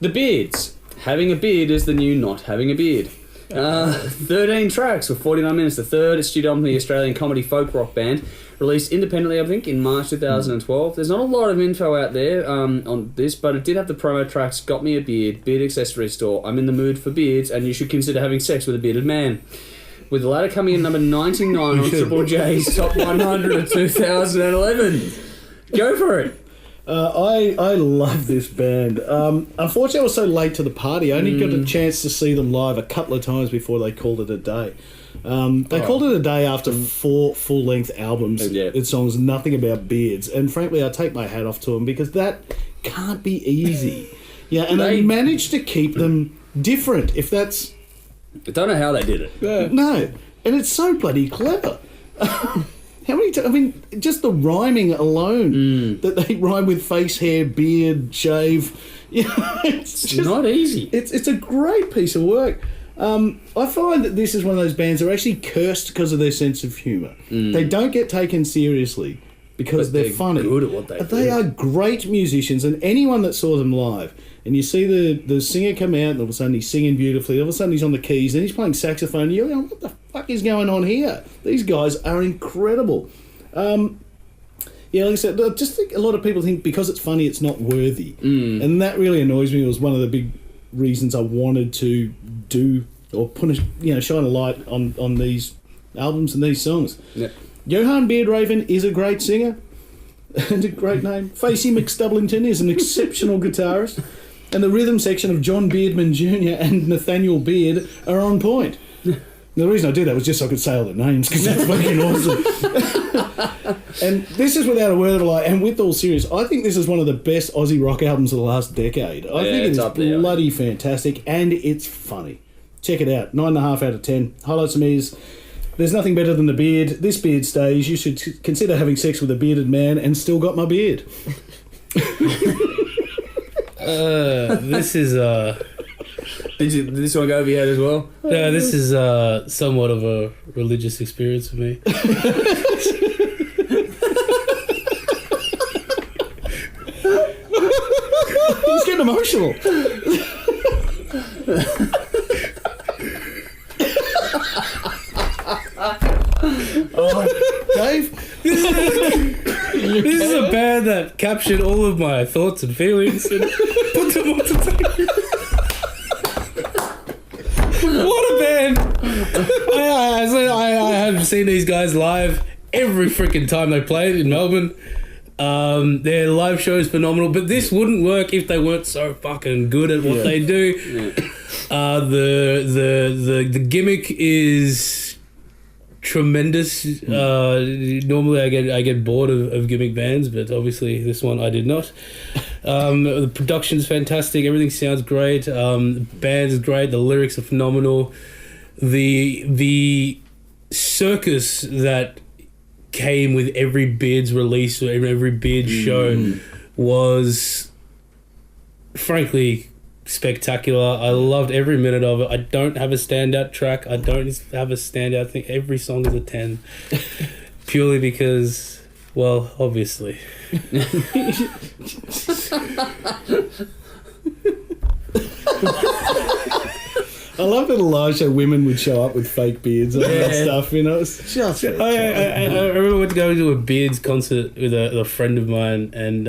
The Beards. Having a beard is the new not having a beard. 13 tracks for 49 minutes. The third studio album from the Australian comedy folk rock band. Released independently, I think, in March 2012. There's not a lot of info out there on this, but it did have the promo tracks, Got Me a Beard, Beard Accessory Store, I'm in the Mood for Beards, and You Should Consider Having Sex with a Bearded Man. With the latter coming in number 99 on Triple J's Top 100 of 2011. Go for it. I love this band. Unfortunately, I was so late to the party. I only got a chance to see them live a couple of times before they called it a day. They called it a day after 4 full-length albums. It songs nothing about beards. And frankly, I take my hat off to them because that can't be easy. Yeah, and they managed to keep them different, if that's... I don't know how they did it. Yeah. No, and it's so bloody clever. How many times? I mean, just the rhyming alone, that they rhyme with face, hair, beard, shave. It's just not easy. It's a great piece of work. I find that this is one of those bands that are actually cursed because of their sense of humour. They don't get taken seriously because they're funny. Good at what they do. They are great musicians, and anyone that saw them live, and you see the singer come out, and all of a sudden he's singing beautifully, all of a sudden he's on the keys, and he's playing saxophone, and you're going, what the fuck is going on here? These guys are incredible. Yeah, like I said, I just think a lot of people think because it's funny, it's not worthy. And that really annoys me. It was one of the big reasons I wanted to do or shine a light on these albums and these songs. Yeah. Johan Beardraven is a great singer and a great name. Facey McStublington is an exceptional guitarist, and the rhythm section of John Beardman Jr. and Nathaniel Beard are on point. The reason I did that was just so I could say all their names, because that's fucking awesome. And this is without a word of a lie, and with all serious, I think this is one of the best Aussie rock albums of the last decade. I think it is bloody fantastic, and it's funny. Check it out. 9.5 out of 10. Highlights to me is, there's nothing better than the beard. This beard stays. You should consider having sex with a bearded man and still got my beard. This is... Did this one go over your head as well? No, this is somewhat of a religious experience for me. He's getting emotional. Dave? This is a band that captured all of my thoughts and feelings and put them all together. What a band! I have seen these guys live every freaking time they played in Melbourne. Their live show is phenomenal, but this wouldn't work if they weren't so fucking good at what they do. The gimmick is tremendous. Normally I get bored of gimmick bands, but obviously this one I did not. The production's fantastic, everything sounds great, the band is great, the lyrics are phenomenal. The circus that came with every Beards release or every Beards show was frankly spectacular. I loved every minute of it. I don't have a standout track. I don't have a standout thing. Every song is a 10. Purely because, well, obviously. I love that Elijah women would show up with fake beards and all that stuff, you know. It's just I remember went to go to a Beards concert with a friend of mine, and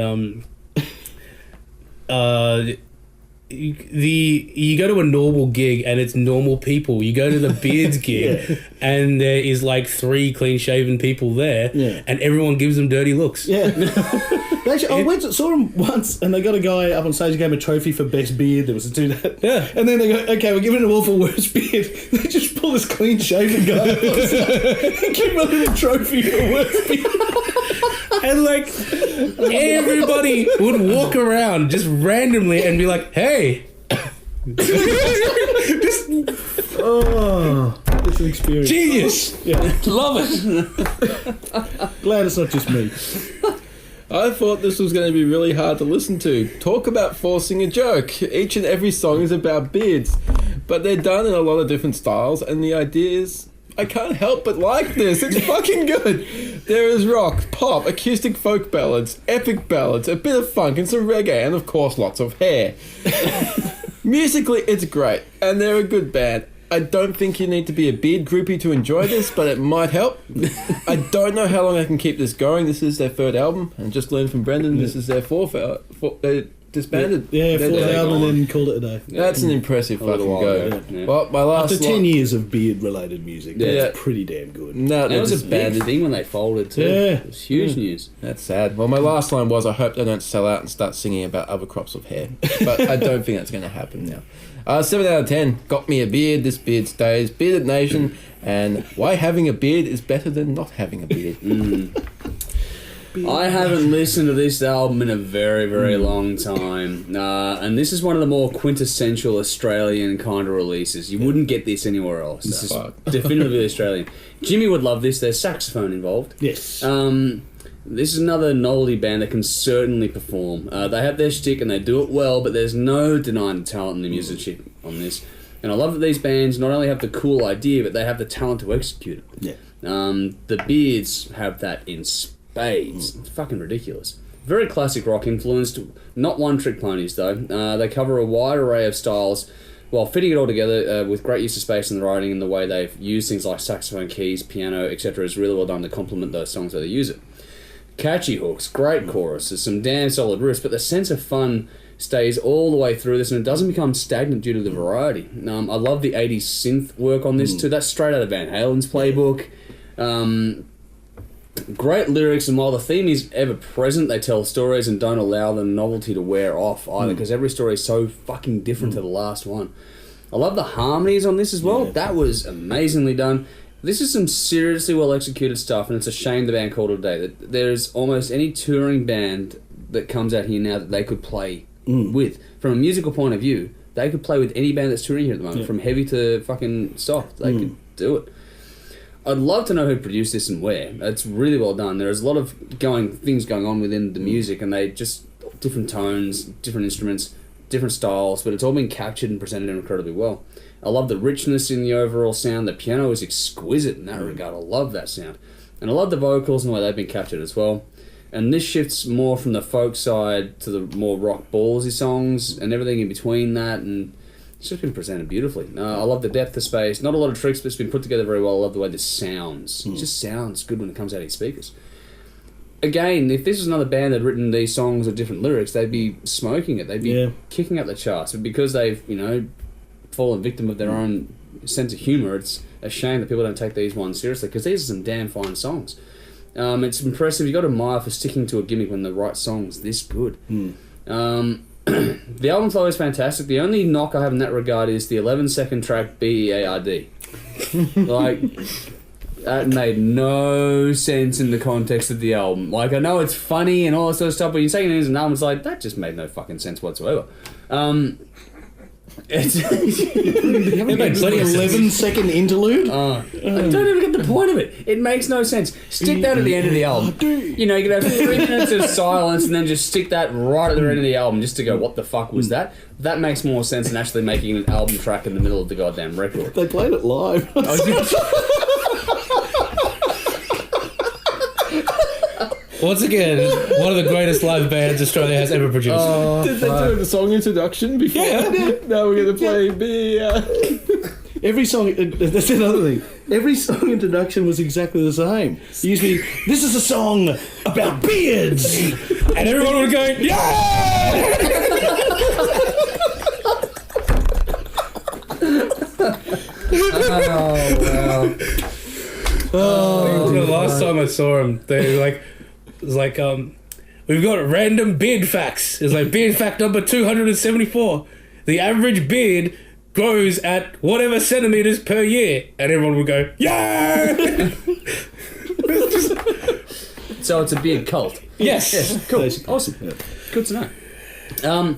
you go to a normal gig and it's normal people. You go to the Beards gig and there is like 3 clean-shaven people there, and everyone gives them dirty looks. Actually, I saw them once, and they got a guy up on stage who gave him a trophy for best beard. There was a dude that, and then they go, "Okay, we're giving an awful worst beard." They just pull this clean-shaven guy up on stage and give him a trophy for worst beard. And like everybody would walk around just randomly and be like, "Hey." Just, it's an experience. Genius. Love it. Glad it's not just me. I thought this was going to be really hard to listen to. Talk about forcing a joke. Each and every song is about beards, but they're done in a lot of different styles, and the ideas I can't help but like this. It's fucking good. There is rock, pop, acoustic folk ballads, epic ballads, a bit of funk and some reggae, and of course lots of hair. Musically, it's great, and they're a good band. I don't think you need to be a beard groupie to enjoy this, but it might help. I don't know how long I can keep this going. This is their third album, and just learned from Brendan, this is their fourth. They disbanded. Yeah, fourth album and then called it a day. That's an impressive fucking go. Yeah. Well, my last After 10 years of beard-related music, that's pretty damn good. No, That was a big disbanded. thing when they folded too. Yeah. It was huge news. That's sad. Well, my last line was, I hope they don't sell out and start singing about other crops of hair. But I don't think that's going to happen now. 7 out of 10. Got me a beard. This beard stays. Bearded Nation. And why having a beard is better than not having a beard. I haven't listened to this album in a very, very long time. And this is one of the more quintessential Australian kind of releases. You wouldn't get this anywhere else. This is definitively Australian. Jimmy would love this. There's saxophone involved. Yes. This is another novelty band that can certainly perform. They have their shtick and they do it well, but there's no denying the talent and the musicianship on this. And I love that these bands not only have the cool idea, but they have the talent to execute it. Yeah. The Beards have that in spades. It's fucking ridiculous. Very classic rock influenced, not one-trick ponies though. They cover a wide array of styles while fitting it all together with great use of space in the writing, and the way they've used things like saxophone, keys, piano, etc. is really well done to complement those songs where they use it. Catchy hooks, great choruses, some damn solid riffs, but the sense of fun stays all the way through this, and it doesn't become stagnant due to the variety. I love the 80s synth work on this too. That's straight out of Van Halen's playbook. Great lyrics, and while the theme is ever present, they tell stories and don't allow the novelty to wear off either, because every story is so fucking different to the last one. I love the harmonies on this as well. That was amazingly done. This is some seriously well executed stuff, and it's a shame the band called it a day. That there's almost any touring band that comes out here now that they could play with. From a musical point of view, they could play with any band that's touring here at the moment, from heavy to fucking soft. They could do it. I'd love to know who produced this and where. It's really well done. There's a lot of things going on within the music, and they just different tones, different instruments, different styles, but it's all been captured and presented incredibly well. I love the richness in the overall sound. The piano is exquisite in that regard. I love that sound. And I love the vocals and the way they've been captured as well. And this shifts more from the folk side to the more rock ballsy songs and everything in between that, and it's just been presented beautifully. I love the depth of space. Not a lot of tricks, but it's been put together very well. I love the way this sounds. It just sounds good when it comes out of your speakers. Again, if this was another band that had written these songs with different lyrics, they'd be smoking it. They'd be kicking up the charts. But because they've, fallen victim of their own sense of humour, it's a shame that people don't take these ones seriously, because these are some damn fine songs. It's impressive. You've got to admire for sticking to a gimmick when the right song's this good. The album flow is fantastic. The only knock I have in that regard is the 11-second track BEARD. Like, that made no sense in the context of the album. Like, I know it's funny and all that sort of stuff, but you're saying it as an album, it's like, that just made no fucking sense whatsoever. It's It makes like 11-second interlude. I don't even get the point of it. It makes no sense. Stick that at the end of the album. You could have 3 minutes of silence and then just stick that right at the end of the album just to go, what the fuck was that? That makes more sense than actually making an album track in the middle of the goddamn record. They played it live. Once again, one of the greatest live bands Australia has ever produced. Did they do the song introduction before? Yeah. Now we're going to play Every song, that's another thing. Every song introduction was exactly the same. Usually, this is a song about beards. And everyone would go, yeah! The last time I saw them, they were like, we've got random beard facts. It's like beard fact number 274. The average beard grows at whatever centimeters per year, and everyone would go, yeah! So it's a beard cult. Yes. Cool. Awesome. Good to know.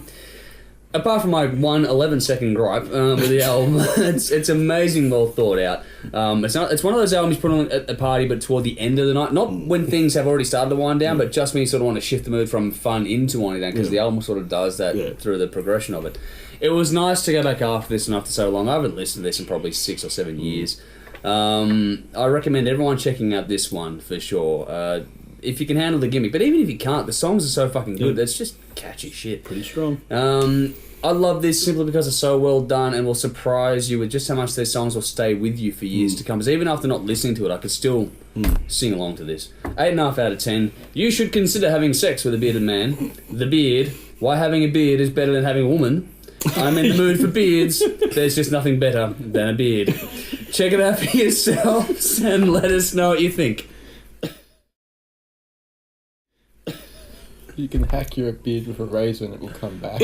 Apart from my 11-second gripe with the album, it's amazing, well thought out. It's one of those albums you put on at a party, but toward the end of the night. Not when things have already started to wind down, but just when you sort of want to shift the mood from fun into winding down, because the album sort of does that through the progression of it. It was nice to go back after this and after so long. I haven't listened to this in probably 6 or 7 years. I recommend everyone checking out this one for sure. If you can handle the gimmick, but even if you can't, the songs are so fucking good. It's just catchy shit. Pretty strong. I love this simply because it's so well done and will surprise you with just how much their songs will stay with you for years to come. Because even after not listening to it, I could still sing along to this. 8.5 out of 10. You should consider having sex with a bearded man. The beard. Why having a beard is better than having a woman. I'm in the mood for beards. There's just nothing better than a beard. Check it out for yourselves and let us know what you think. You can hack your beard with a razor and it will come back.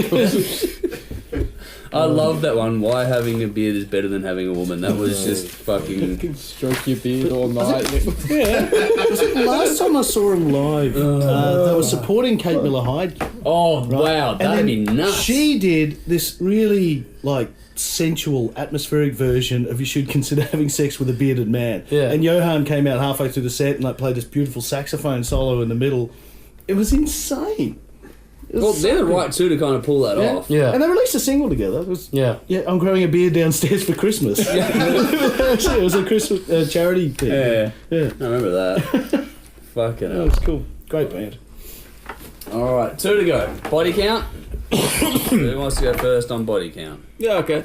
I love that one. Why having a beard is better than having a woman. That was just You fucking... can stroke your beard all night. Yeah. Last time I saw him live, they were supporting Kate Miller-Hyde. Oh, wow. And That'd then be nuts. She did this really, like, sensual, atmospheric version of You Should Consider Having Sex with a Bearded Man. Yeah. And Johan came out halfway through the set and, like, played this beautiful saxophone solo in the middle. It was insane. It was Well, they're the so good. right two to kind of pull that Yeah. off. Yeah. And they released a single together. It was, Yeah. I'm growing a beard downstairs for Christmas. Actually, it was a Christmas charity thing. Yeah. Yeah. I remember that. Fucking That hell. was cool. Great band. Alright, 2 to go. Body count? Who wants to go first on body count? Yeah, okay.